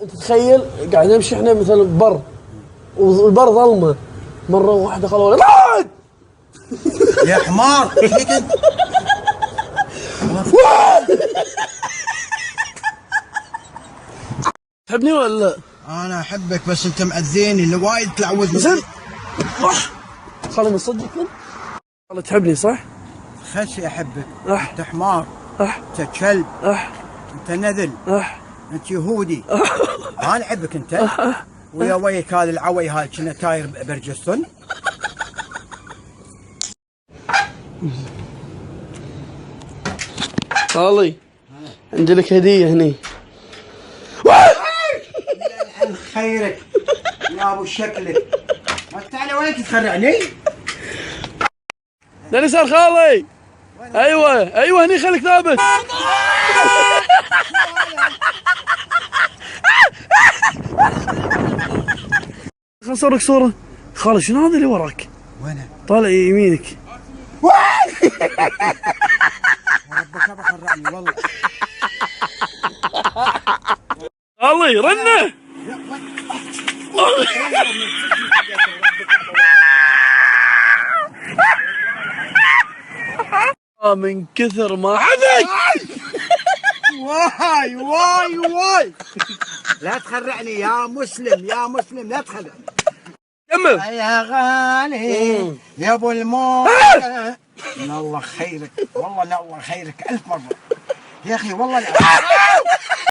تتخيل قاعد نمشي احنا مثلا ببر والبر ظلمه، مره واحده قالوا لي يا حمار ايش بك انت؟ تحبني ولا لا؟ انا احبك بس انت مأذيني اللي وايد تلعوذني. زين خليني اصدق والله تحبني صح؟ خشي احبك. أح. انت حمار. اح انت كلب. اح انت نذل. اح انت يهودي. انا احبك انت. ويا ويك هذا العوي هذا كنا تاير برجستون. خالي عندي لك هديه هني. يلعن خيرك يا ابو شكلك. انت على وين تخرعني؟ لاني صار خالي. ايوه هني خليك ثابت. خل صورك صوره. خالي شنو هذا اللي وراك؟ وينه؟ طالع يمينك. ربك ابى خرعني والله. خالي رنه. من كثر ما حدك. واي لا تخرعني يا مسلم لا تخرعني. كمل يا غالي يا ابو الموت. من الله خيرك والله، لا الله خيرك 1000 مرة يا اخي والله.